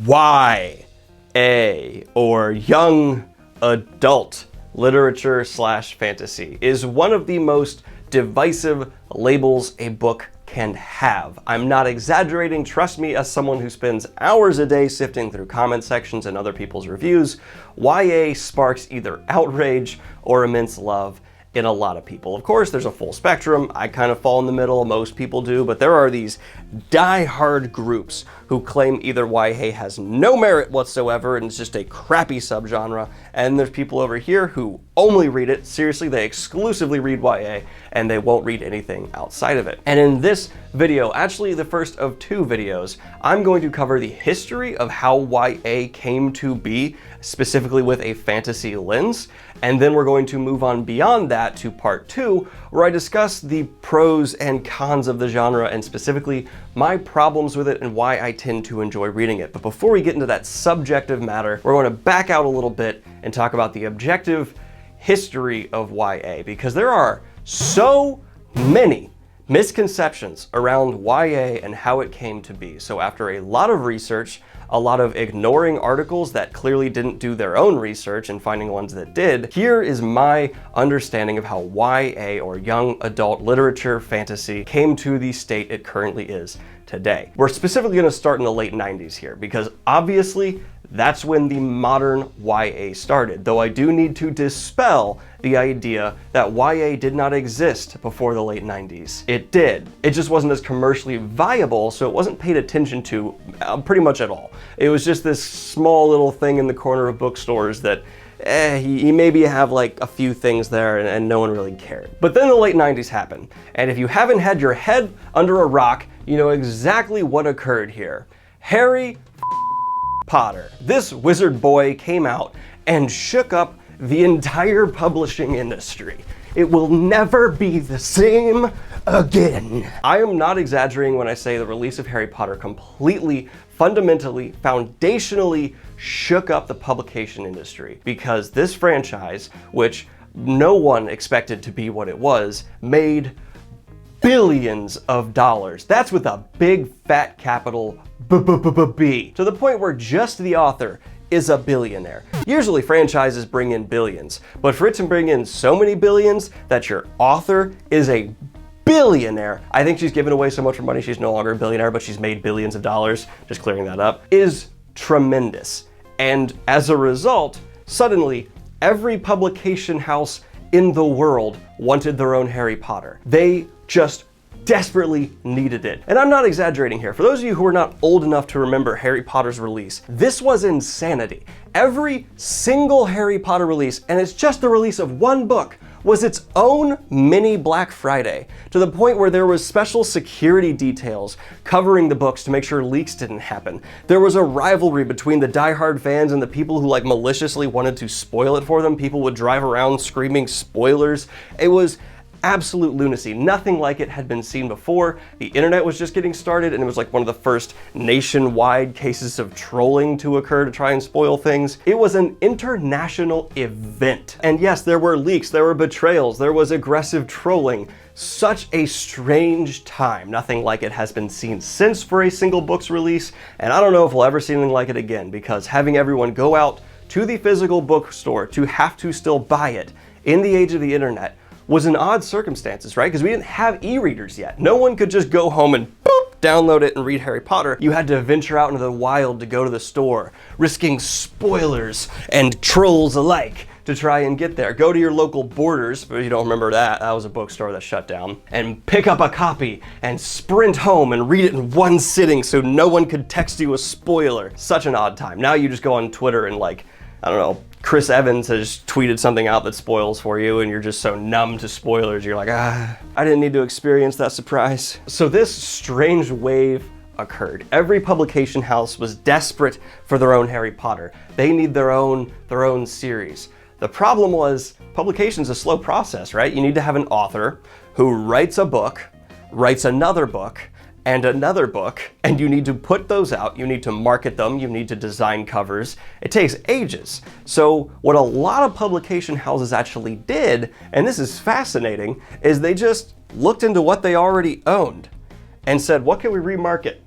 YA, or young adult literature slash fantasy, is one of the most divisive labels a book can have. I'm not exaggerating, trust me, as someone who spends hours a day sifting through comment sections and other people's reviews. YA sparks either outrage or immense love in a lot of people. Of course, there's a full spectrum. I kind of fall in the middle, most people do, but there are these die-hard groups who claim either YA has no merit whatsoever and it's just a crappy subgenre, and there's people over here who only read it. Seriously, they exclusively read YA and they won't read anything outside of it. And in this video, actually the first of two videos, I'm going to cover the history of how YA came to be, specifically with a fantasy lens, and then we're going to move on beyond that to part two, where I discuss the pros and cons of the genre and specifically my problems with it and why I tend to enjoy reading it. But before we get into that subjective matter, we're going to back out a little bit and talk about the objective history of YA, because there are so many misconceptions around YA and how it came to be. So after a lot of research, a lot of ignoring articles that clearly didn't do their own research and finding ones that did, here is my understanding of how YA, or young adult literature fantasy, came to the state it currently is today. We're specifically going to start in the late 90s here, because obviously that's when the modern YA started, though I do need to dispel the idea that YA did not exist before the late 90s. It did. It just wasn't as commercially viable, so it wasn't paid attention to pretty much at all. It was just this small little thing in the corner of bookstores that you maybe have like a few things there and no one really cared. But then the late 90s happened, and if you haven't had your head under a rock, you know exactly what occurred here. Harry Potter, this wizard boy, came out and shook up the entire publishing industry. It will never be the same again. I am not exaggerating when I say the release of Harry Potter completely, fundamentally, foundationally shook up the publication industry, because this franchise, which no one expected to be what it was, made billions of dollars. That's with a big fat capital B. To the point where just the author is a billionaire. Usually franchises bring in billions, but for it to bring in so many billions that your author is a billionaire, I think she's given away so much money she's no longer a billionaire, but she's made billions of dollars, just clearing that up, is tremendous. And as a result, suddenly every publication house in the world wanted their own Harry Potter. They just desperately needed it. And I'm not exaggerating here. For those of you who are not old enough to remember Harry Potter's release, this was insanity. Every single Harry Potter release, and it's just the release of one book, was its own mini Black Friday, to the point where there was special security details covering the books to make sure leaks didn't happen. There was a rivalry between the diehard fans and the people who like maliciously wanted to spoil it for them. People would drive around screaming spoilers. It was absolute lunacy. Nothing like it had been seen before. The internet was just getting started, and it was like one of the first nationwide cases of trolling to occur to try and spoil things. It was an international event. And yes, there were leaks, there were betrayals, there was aggressive trolling. Such a strange time. Nothing like it has been seen since for a single book's release, and I don't know if we'll ever see anything like it again, because having everyone go out to the physical bookstore to have to still buy it in the age of the internet was in odd circumstances, right? Because we didn't have e-readers yet. No one could just go home and boop, download it and read Harry Potter. You had to venture out into the wild to go to the store, risking spoilers and trolls alike to try and get there. Go to your local Borders, but you don't remember that. That was a bookstore that shut down. And pick up a copy and sprint home and read it in one sitting so no one could text you a spoiler. Such an odd time. Now you just go on Twitter and like, I don't know, Chris Evans has tweeted something out that spoils for you and you're just so numb to spoilers, you're like, I didn't need to experience that surprise. So this strange wave occurred. Every publication house was desperate for their own Harry Potter. They need their own series. The problem was, publication's a slow process, right? You need to have an author who writes a book, writes another book, and another book, and you need to put those out, you need to market them, you need to design covers. It takes ages. So what a lot of publication houses actually did, and this is fascinating, is they just looked into what they already owned and said, what can we remarket?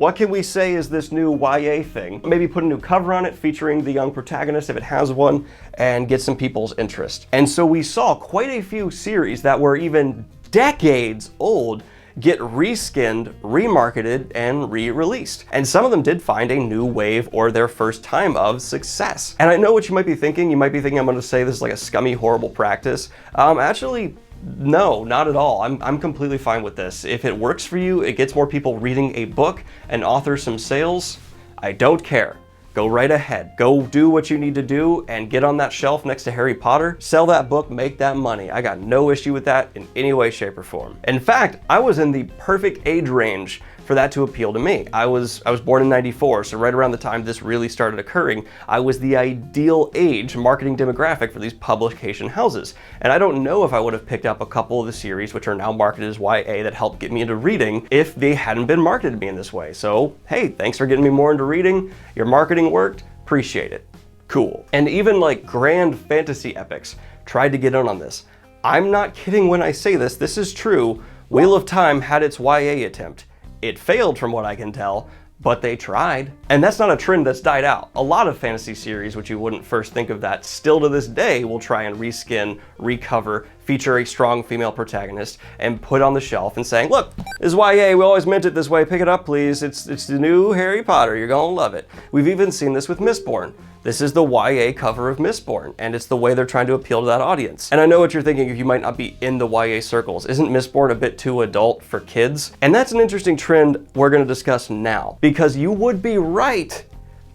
What can we say is this new YA thing? Maybe put a new cover on it featuring the young protagonist if it has one, and get some people's interest. And so we saw quite a few series that were even decades old get reskinned, remarketed, and re-released. And some of them did find a new wave or their first time of success. And I know what you might be thinking. You might be thinking I'm gonna say this is like a scummy, horrible practice. Actually, no, not at all. I'm completely fine with this. If it works for you, it gets more people reading a book and authors some sales, I don't care. Go right ahead. Go do what you need to do and get on that shelf next to Harry Potter. Sell that book, make that money. I got no issue with that in any way, shape, or form. In fact, I was in the perfect age range for that to appeal to me. I was born in '94, so right around the time this really started occurring, I was the ideal age marketing demographic for these publication houses. And I don't know if I would have picked up a couple of the series which are now marketed as YA that helped get me into reading if they hadn't been marketed to me in this way. So, hey, thanks for getting me more into reading. Your marketing worked, appreciate it. Cool. And even like grand fantasy epics tried to get in on this. I'm not kidding when I say this, this is true. Wheel of Time had its YA attempt. It failed from what I can tell, but they tried. And that's not a trend that's died out. A lot of fantasy series, which you wouldn't first think of that, still to this day will try and reskin, recover, feature a strong female protagonist, and put on the shelf and saying, look, this is YA, we always meant it this way, pick it up please, it's the new Harry Potter, you're gonna love it. We've even seen this with Mistborn. This is the YA cover of Mistborn, and it's the way they're trying to appeal to that audience. And I know what you're thinking, if you might not be in the YA circles. Isn't Mistborn a bit too adult for kids? And that's an interesting trend we're gonna discuss now, because you would be right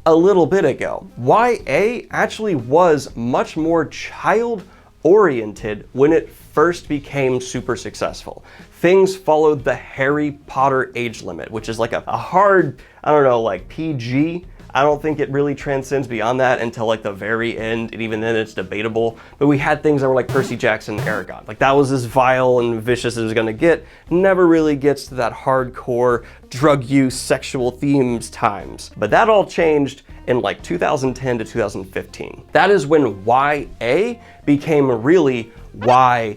a little bit ago. YA actually was much more child-oriented when it first became super successful. Things followed the Harry Potter age limit, which is like a hard, I don't know, like PG. I don't think it really transcends beyond that until like the very end, and even then it's debatable. But we had things that were like Percy Jackson and Aragon. Like that was as vile and vicious as it was gonna get. Never really gets to that hardcore drug use, sexual themes times. But that all changed in like 2010 to 2015. That is when YA became really YA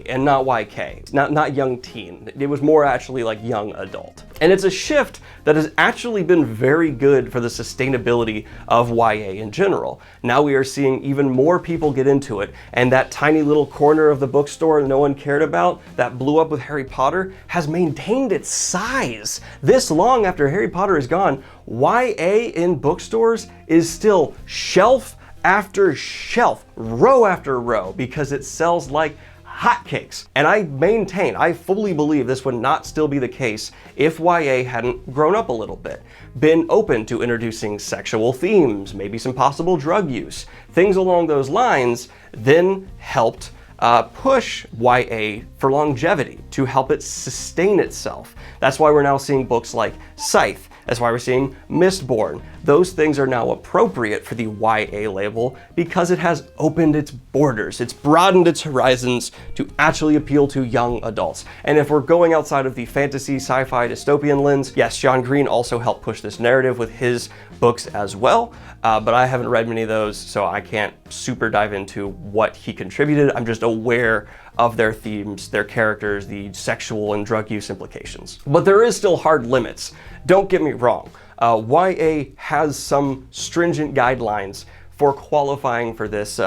and not YK, not young teen. It was more actually like young adult. And it's a shift that has actually been very good for the sustainability of YA in general. Now we are seeing even more people get into it, and that tiny little corner of the bookstore no one cared about that blew up with Harry Potter has maintained its size. This long after Harry Potter is gone, YA in bookstores is still shelf after shelf, row after row, because it sells like hotcakes. And I fully believe this would not still be the case if YA hadn't grown up a little bit, been open to introducing sexual themes, maybe some possible drug use, things along those lines, then helped push YA for longevity, to help it sustain itself. That's why we're now seeing books like Scythe. That's why we're seeing Mistborn. Those things are now appropriate for the YA label because it has opened its borders. It's broadened its horizons to actually appeal to young adults. And if we're going outside of the fantasy, sci-fi, dystopian lens, yes, Greene also helped push this narrative with his books as well, but I haven't read many of those, so I can't super dive into what he contributed. I'm just aware of their themes, their characters, the sexual and drug use implications. But there is still hard limits. Don't get me wrong. YA has some stringent guidelines for qualifying for this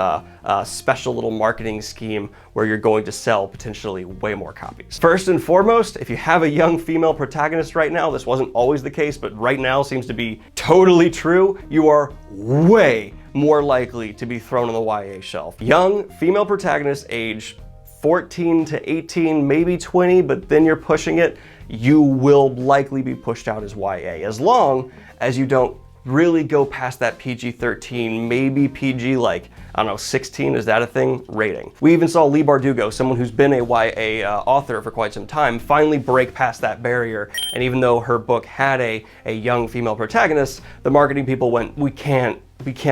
special little marketing scheme where you're going to sell potentially way more copies. First and foremost, if you have a young female protagonist right now, this wasn't always the case, but right now seems to be totally true, you are way more likely to be thrown on the YA shelf. Young female protagonist age 14 to 18, maybe 20, but then you're pushing it, you will likely be pushed out as YA, as long as you don't really go past that PG-13, maybe PG like, I don't know, 16, is that a thing? Rating. We even saw Leigh Bardugo, someone who's been a YA author for quite some time, finally break past that barrier. And even though her book had a young female protagonist, the marketing people went, we can't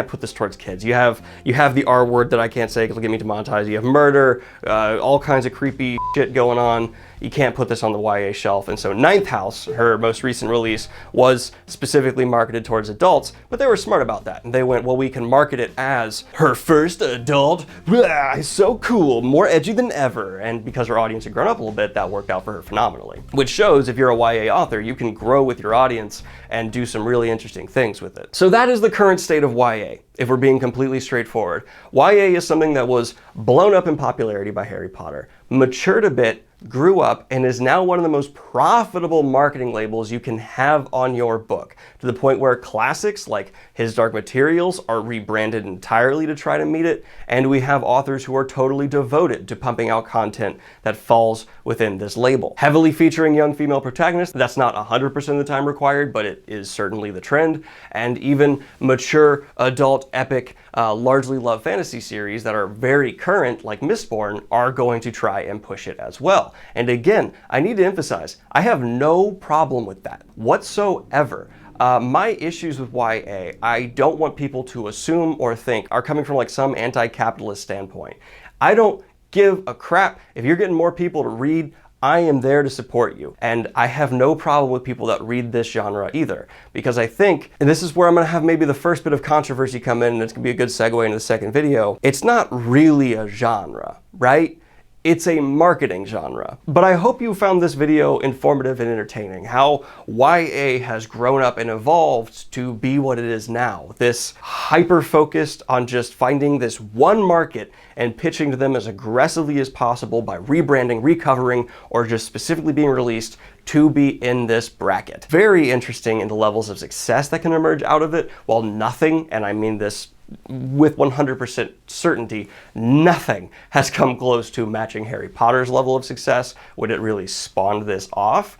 put this towards kids. You have the R word that I can't say because it'll get me demonetized. You have murder, all kinds of creepy shit going on. you can't put this on the YA shelf. And so Ninth House, her most recent release, was specifically marketed towards adults, but they were smart about that. And they went, well, we can market it as her first adult, blah, so cool, more edgy than ever. And because her audience had grown up a little bit, that worked out for her phenomenally. Which shows if you're a YA author, you can grow with your audience and do some really interesting things with it. So that is the current state of YA. If we're being completely straightforward, YA is something that was blown up in popularity by Harry Potter, matured a bit, grew up, and is now one of the most profitable marketing labels you can have on your book, to the point where classics like His Dark Materials are rebranded entirely to try to meet it, and we have authors who are totally devoted to pumping out content that falls within this label. Heavily featuring young female protagonists, that's not 100% of the time required, but it is certainly the trend, and even mature adult epic, largely love fantasy series that are very current, like Mistborn, are going to try and push it as well. And again, I need to emphasize, I have no problem with that whatsoever. My issues with YA, I don't want people to assume or think are coming from like some anti-capitalist standpoint. I don't give a crap if you're getting more people to read. I am there to support you. And I have no problem with people that read this genre either. Because I think, and this is where I'm gonna have maybe the first bit of controversy come in, and it's gonna be a good segue into the second video, it's not really a genre, right? It's a marketing genre. But I hope you found this video informative and entertaining, how YA has grown up and evolved to be what it is now. This hyper-focused on just finding this one market and pitching to them as aggressively as possible by rebranding, recovering, or just specifically being released to be in this bracket. Very interesting in the levels of success that can emerge out of it, while nothing, and I mean this with 100% certainty, nothing has come close to matching Harry Potter's level of success when it really spawned this off.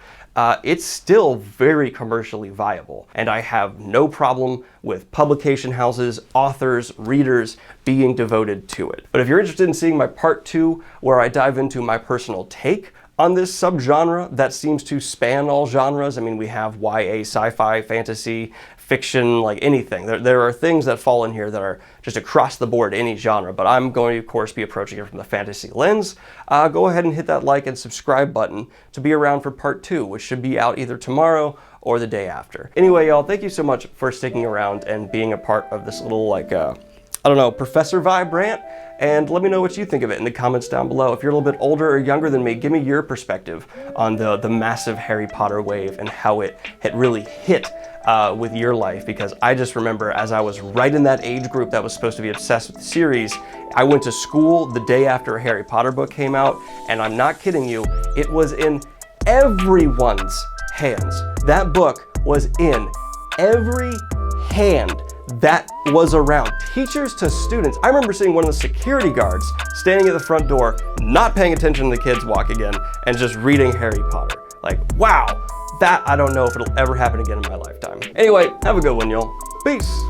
It's still very commercially viable, and I have no problem with publication houses, authors, readers being devoted to it. But if you're interested in seeing my part 2, where I dive into my personal take on this subgenre that seems to span all genres, I mean, we have YA, sci-fi, fantasy, fiction, like anything. There are things that fall in here that are just across the board, any genre, but I'm going to, of course, be approaching it from the fantasy lens. Go ahead and hit that like and subscribe button to be around for part 2, which should be out either tomorrow or the day after. Anyway, y'all, thank you so much for sticking around and being a part of this little, like, I don't know, professor vibe rant, and let me know what you think of it in the comments down below. If you're a little bit older or younger than me, give me your perspective on the massive Harry Potter wave and how it had really hit with your life, because I just remember as I was right in that age group that was supposed to be obsessed with the series, I went to school the day after a Harry Potter book came out, and I'm not kidding you, it was in everyone's hands. That book was in every hand that was around, teachers to students. I remember seeing one of the security guards standing at the front door, not paying attention to the kids walking in, and just reading Harry Potter. Like, wow, that I don't know if it'll ever happen again in my lifetime. Anyway, have a good one, y'all. Peace.